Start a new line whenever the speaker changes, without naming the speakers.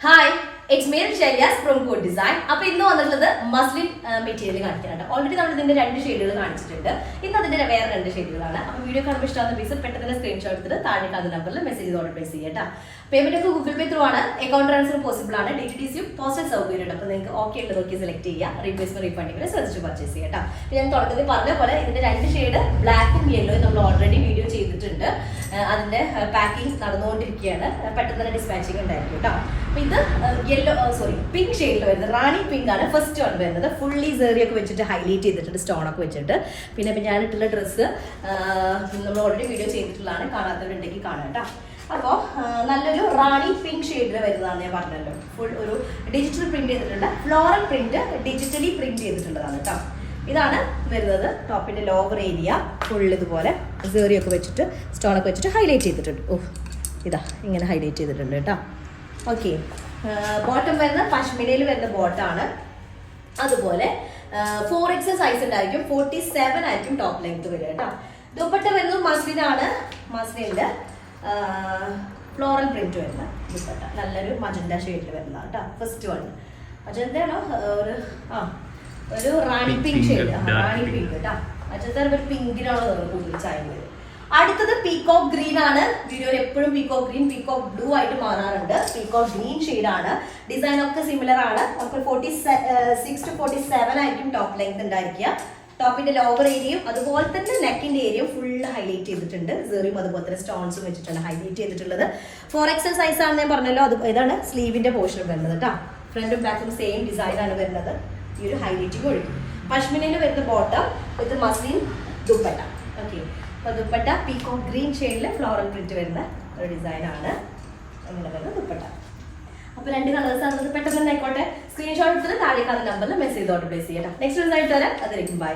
Hi, it's me Shailyas from Code Design. അപ്പോൾ ഇന്ന് വന്നിട്ടുള്ളത് മസ്ലിൻ മെറ്റീരിയൽ കാണിക്കാനാണ്. ഓൾറെഡി നമ്മൾ ഇതിന്റെ രണ്ട് ഷെയ്ഡുകൾ കാണിച്ചിട്ടുണ്ട്. ഇന്ന് അതിന്റെ വേറെ രണ്ട് ഷെയ്ഡുകളാണ്. അപ്പോൾ വീഡിയോ കാണുമ്പോൾ ഇഷ്ടമാകുന്ന പീസ് പെട്ടെന്ന് സ്ക്രീൻഷോട്ട് എടുത്തിട്ട് താഴെ കാണുന്ന നമ്പറിൽ മെസ്സേജ് ചെയ്ത് ഓർഡർ പ്ലേസ് ചെയ്യാം. പേയ്മെന്റ് ഒക്കെ ഗൂഗിൾ പേ ത്രൂ ആണ്. അക്കൗണ്ട് ട്രാൻസ്ഫർ പോസിബിൾ ആണ്. DTDCയും പോസ്റ്റൽ സൗകര്യം ഉണ്ട്. അപ്പോൾ നിങ്ങൾക്ക് ഓക്കെ ഉള്ളത് നോക്കി സെലക്ട് ചെയ്യാം. റീപ്ലേസ്മെന്റ് റീഫണ്ടിങ്ങിന് ശ്രദ്ധിച്ച് പർച്ചേസ് ചെയ്യാം. ഞാൻ തുടക്കത്തിൽ പറഞ്ഞ പോലെ ഇതിന്റെ രണ്ട് ഷെയ്ഡ് ബ്ലാക്കും യെല്ലോയും നമ്മൾ ഓൾറെഡി വീഡിയോ ചെയ്തിട്ടുണ്ട്. അതിന്റെ പാക്കിംഗ് നടന്നുകൊണ്ടിരിക്കുകയാണ്. പെട്ടെന്ന് തന്നെ ഡിസ്പാച്ചിങ് ഉണ്ടായിരിക്കും കേട്ടോ. അപ്പോൾ ഇത് പിങ്ക് ഷെയ്ഡിൽ വരുന്നത് റാണി പിങ്ക് ആണ് ഫസ്റ്റ് വൺ വരുന്നത്. ഫുള്ളി സെറിയൊക്കെ വെച്ചിട്ട് ഹൈലൈറ്റ് ചെയ്തിട്ടുണ്ട്, സ്റ്റോണൊക്കെ വെച്ചിട്ട്. പിന്നെ ഞാനിട്ടുള്ള ഡ്രസ്സ് നമ്മൾ ഓൾറെഡി വീഡിയോ ചെയ്തിട്ടുള്ളതാണ്, കാണാത്തവരുണ്ടെങ്കിൽ കാണാം കേട്ടോ. അപ്പോൾ നല്ലൊരു റാണി പിങ്ക് ഷെയ്ഡിൽ വരുന്നതാണ് ഞാൻ പറഞ്ഞല്ലോ. ഫുൾ ഒരു ഡിജിറ്റൽ പ്രിന്റ് ചെയ്തിട്ടുണ്ട്, ഫ്ലോറൽ പ്രിന്റ് ഡിജിറ്റലി പ്രിന്റ് ചെയ്തിട്ടുള്ളതാണ് കേട്ടോ. ഇതാണ് വരുന്നത്. ടോപ്പിന്റെ ലോവർ ഏരിയ ഫുൾ ഇതുപോലെ സെറിയൊക്കെ വെച്ചിട്ട് സ്റ്റോണൊക്കെ വെച്ചിട്ട് ഹൈലൈറ്റ് ചെയ്തിട്ടുണ്ട്. ഇതാ ഇങ്ങനെ ഹൈലൈറ്റ് ചെയ്തിട്ടുണ്ട് കേട്ടോ. ഓക്കെ, ബോട്ടം വരുന്ന പശ്മിനയിൽ വരുന്ന ബോട്ടാണ്. അതുപോലെ 4XL സൈസ് ഉണ്ടായിരിക്കും, 47 ആയിരിക്കും ടോപ്പ് ലെങ്ത് വരിക കേട്ടോ. ദുപ്പട്ട വരുന്നത് മസ്ലിനാണ്. മസ്ലിനില് ഫ്ലോറൽ പ്രിന്റ് വരുന്ന ദുപ്പട്ട, നല്ലൊരു മജന്ത ഷെയ്ഡിൽ വരുന്നതാണ് കേട്ടോ. ഫസ്റ്റ് വൺ മജന്തയാണോ ഒരു റാണി പിങ്ക് ഷെയ്ഡ്, റാണി പിങ്ക് കേട്ടോ. മജന്ത ഒരു പിങ്കിനാണോ കൂടുതൽ ചായ വരും. അടുത്തത് പീകോക്ക് ഗ്രീൻ ആണ്. വീഡിയോയിൽ എപ്പോഴും പീകോക്ക് ഗ്രീൻ, പീകോക്ക് ബ്ലൂ ആയിട്ട് മാറാറുണ്ട്. പീകോക്ക് ഗ്രീൻ ഷെയ്ഡാണ്. ഡിസൈൻ ഒക്കെ സിമിലർ ആണ്. നമുക്ക് 46 to 47 ആയിരിക്കും ടോപ്പ് ലെങ്ത് ഉണ്ടായിരിക്കുക. ടോപ്പിന്റെ ലോവർ ഏരിയയും അതുപോലെ തന്നെ നെക്കിന്റെ ഏരിയയും ഫുള്ള് ഹൈലൈറ്റ് ചെയ്തിട്ടുണ്ട്. സെറിയും അതുപോലെ തന്നെ സ്റ്റോൺസും വെച്ചിട്ടാണ് ഹൈലൈറ്റ് ചെയ്തിട്ടുള്ളത്. 4XL സൈസ് ആണ് ഞാൻ പറഞ്ഞല്ലോ. അത് ഇതാണ് സ്ലീവിന്റെ പോർഷൻ വരുന്നത് കേട്ടോ. ഫ്രണ്ടും ബാക്കും സെയിം ഡിസൈൻ ആണ് വരുന്നത്. ഈ ഒരു ഹൈലൈറ്റിംഗ് ഒഴിക്കും. പശ്മിനയിൽ വരുന്ന ബോട്ടം വിത്ത് മസ്ലിൻ ദുപ്പട്ട. ഓക്കെ, അപ്പോൾ ദുപ്പട്ട പീകോക്ക് ഗ്രീൻ ഷെയ്ഡിൽ ഫ്ലോറൽ പ്രിന്റ് വരുന്ന ഒരു ഡിസൈനാണ്. അങ്ങനെ വരുന്ന ദുപ്പട്ട. അപ്പോൾ രണ്ട് കളേഴ്സ് ആണ്. പെട്ടെന്ന് തന്നെ ആയിക്കോട്ടെ, സ്ക്രീൻഷോട്ട് എടുത്തിട്ട് താഴെ കാണുന്ന നമ്പറിൽ മെസ്സേജ് ഓർഡർ പ്ലേസ് ചെയ്യാം. നെക്സ്റ്റ് ദിവസമായിട്ട് വരാം. അതിലേക്കും ബൈ.